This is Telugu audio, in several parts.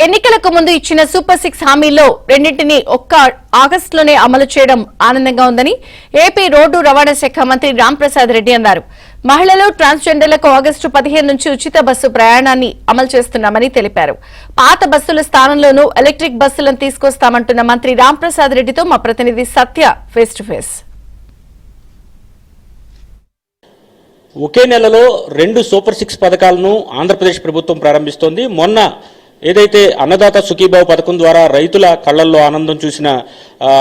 ఎన్నికలకు ముందు ఇచ్చిన సూపర్ 6 హామీల్లో రెండింటిని ఒక్క ఆగస్టులోనే అమలు చేయడం ఆనందంగా ఉందని ఏపీ రోడ్డు రవాణా శాఖ మంత్రి రాంప్రసాద్ రెడ్డి అన్నారు. మహిళలు ట్రాన్స్జెండర్లకు ఆగస్టు 15 నుంచి ఉచిత బస్సు ప్రయాణాన్ని అమలు చేస్తున్నామని తెలిపారు. పాత బస్సుల స్థానంలోనూ ఎలక్ట్రిక్ బస్సులను తీసుకొస్తామంటున్న మంత్రి రాంప్రసాద్ రెడ్డితో మా ప్రతినిధి సత్య ఫేస్ టు ఫేస్. ఒకే నెలలో 2 సూపర్ 6 పథకాలను ఆంధ్రప్రదేశ్ ప్రభుత్వం ప్రారంభిస్తోంది. మొన్న ఏదైతే అన్నదాత సుఖీభావ పథకం ద్వారా రైతుల కళ్లల్లో ఆనందం చూసిన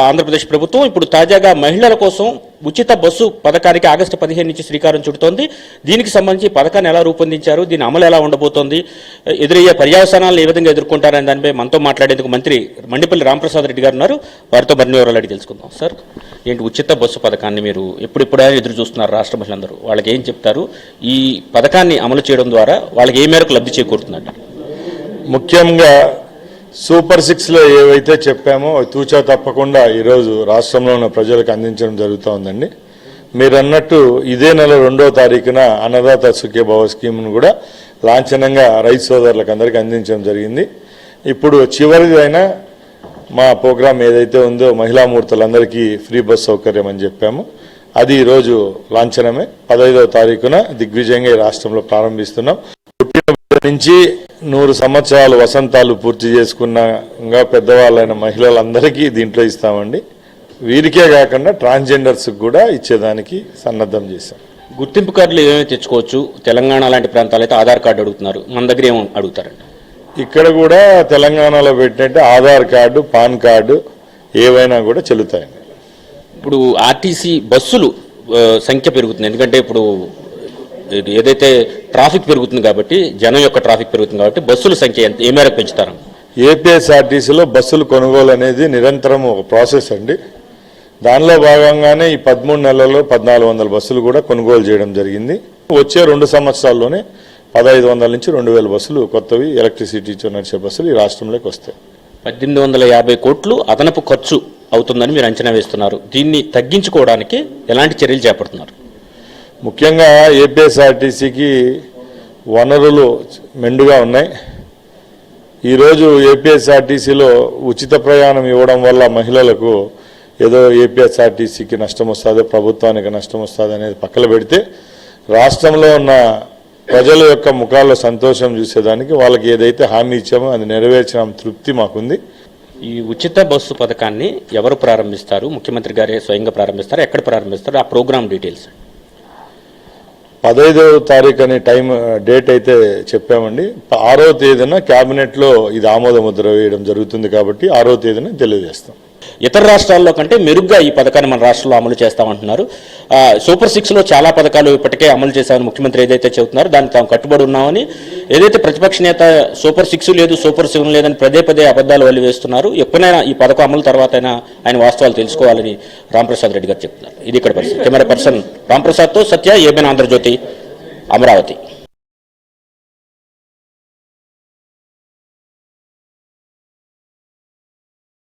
ఆంధ్రప్రదేశ్ ప్రభుత్వం ఇప్పుడు తాజాగా మహిళల కోసం ఉచిత బస్సు పథకానికి ఆగస్టు 15 నుంచి శ్రీకారం చుడుతోంది. దీనికి సంబంధించి పథకాన్ని ఎలా రూపొందించారు, దీని అమలు ఎలా ఉండబోతోంది, ఎదురయ్యే పర్యవసానాలను ఏ విధంగా ఎదుర్కొంటారనే దానిపై మనతో మాట్లాడేందుకు మంత్రి మండిపల్లి రాంప్రసాద్ రెడ్డి గారు ఉన్నారు. వారితో మరిన్ని వివరాలు అడిగి తెలుసుకుందాం. సార్, ఏంటి ఉచిత బస్సు పథకాన్ని మీరు ఎప్పుడెప్పుడే ఎదురు చూస్తున్నారు రాష్ట్ర మహిళలందరూ? వాళ్ళకి ఏం చెప్తారు? ఈ పథకాన్ని అమలు చేయడం ద్వారా వాళ్ళకి ఏ మేరకు లబ్ధి చేకూరుతుందంట? ముఖ్యంగా సూపర్ 6లో ఏవైతే చెప్పామో తూచా తప్పకుండా ఈరోజు రాష్ట్రంలో ఉన్న ప్రజలకు అందించడం జరుగుతూ ఉందండి. మీరు అన్నట్టు ఇదే నెల 2వ తారీఖున అన్నదాత సుఖీభావ స్కీమ్ను కూడా లాంఛనంగా రైతు సోదరులకు అందరికీ అందించడం జరిగింది. ఇప్పుడు చివరిదైన మా ప్రోగ్రాం ఏదైతే ఉందో మహిళామూర్తులందరికీ ఫ్రీ బస్ సౌకర్యం అని చెప్పాము, అది ఈరోజు లాంఛనమే. 15వ తారీఖున దిగ్విజయంగా ఈ రాష్ట్రంలో ప్రారంభిస్తున్నాం. నుంచి 100 సంవత్సరాలు వసంతాలు పూర్తి చేసుకున్న పెద్దవాళ్ళైన మహిళలందరికీ దీంట్లో ఇస్తామండి. వీరికే కాకుండా ట్రాన్స్జెండర్స్ కూడా ఇచ్చేదానికి సన్నద్ధం చేశాం. గుర్తింపు కార్డులు ఏమేమి తెచ్చుకోవచ్చు? తెలంగాణ లాంటి ప్రాంతాలు అయితే ఆధార్ కార్డు అడుగుతున్నారు, మన దగ్గర ఏమో అడుగుతారండి? ఇక్కడ కూడా తెలంగాణలో పెట్టినట్టే ఆధార్ కార్డు, పాన్ కార్డు ఏవైనా కూడా చెల్లుతాయండి. ఇప్పుడు ఆర్టీసీ బస్సులు సంఖ్య పెరుగుతుంది, ఎందుకంటే ఇప్పుడు ఏదైతే ట్రాఫిక్ పెరుగుతుంది కాబట్టి, జనం యొక్క ట్రాఫిక్ పెరుగుతుంది కాబట్టి బస్సుల సంఖ్య ఏ మేరకు పెంచుతారు? ఏపీఎస్ఆర్టీసీలో బస్సులు కొనుగోలు అనేది నిరంతరం ఒక ప్రాసెస్ అండి. దానిలో భాగంగానే ఈ 13 నెలల్లో 1400 బస్సులు కూడా కొనుగోలు చేయడం జరిగింది. వచ్చే 2 సంవత్సరాల్లోనే 1500 నుంచి 2000 బస్సులు కొత్తవి ఎలక్ట్రిసిటీతో నడిచే బస్సులు ఈ రాష్ట్రంలోకి వస్తాయి. 1850 కోట్లు అదనపు ఖర్చు అవుతుందని మీరు అంచనా వేస్తున్నారు. దీన్ని తగ్గించుకోవడానికి ఎలాంటి చర్యలు చేపడుతున్నారు? ముఖ్యంగా ఏపీఎస్ఆర్టీసీకి వనరులు మెండుగా ఉన్నాయి. ఈరోజు ఏపీఎస్ఆర్టీసీలో ఉచిత ప్రయాణం ఇవ్వడం వల్ల మహిళలకు ఏదో ఏపీఎస్ఆర్టీసీకి నష్టం వస్తుందో ప్రభుత్వానికి నష్టం వస్తుంది అనేది పక్కన పెడితే, రాష్ట్రంలో ఉన్న ప్రజల యొక్క ముఖాల్లో సంతోషం చూసేదానికి వాళ్ళకి ఏదైతే హామీ ఇచ్చామో అది నెరవేర్చిన తృప్తి మాకుంది. ఈ ఉచిత బస్సు పథకాన్ని ఎవరు ప్రారంభిస్తారు? ముఖ్యమంత్రి గారే స్వయంగా ప్రారంభిస్తారు? ఎక్కడ ప్రారంభిస్తారు? ఆ ప్రోగ్రామ్ డీటెయిల్స్. 15వ తారీఖు అనే డేట్ అయితే చెప్పామండి. 6వ తేదీన క్యాబినెట్లో ఇది ఆమోద ముద్ర వేయడం జరుగుతుంది కాబట్టి 6వ తేదీన తెలియజేస్తాం. ఇతర రాష్ట్రాల్లో కంటే మెరుగ్గా ఈ పథకాన్ని మన రాష్ట్రంలో అమలు చేస్తామంటున్నారు. సూపర్ 6లో చాలా పథకాలు ఇప్పటికే అమలు చేశామని ముఖ్యమంత్రి ఏదైతే చెబుతున్నారో దానికి తాము కట్టుబడి ఉన్నామని, ఏదైతే ప్రతిపక్ష నేత సూపర్ 6 లేదు, సూపర్ 7 లేదని పదే అబద్దాలు వల్లి వేస్తున్నారు. ఎప్పుడైనా ఈ పథకం అమలు తర్వాత అయినా ఆయన వాస్తవాలు తెలుసుకోవాలని రాంప్రసాద్ రెడ్డి గారు చెప్తున్నారు. ఇది ఇక్కడ పరిస్థితి. కెమెరా పర్సన్ రాంప్రసాద్తో సత్య, ఏబిఎన్ ఆంధ్రజ్యోతి, అమరావతి.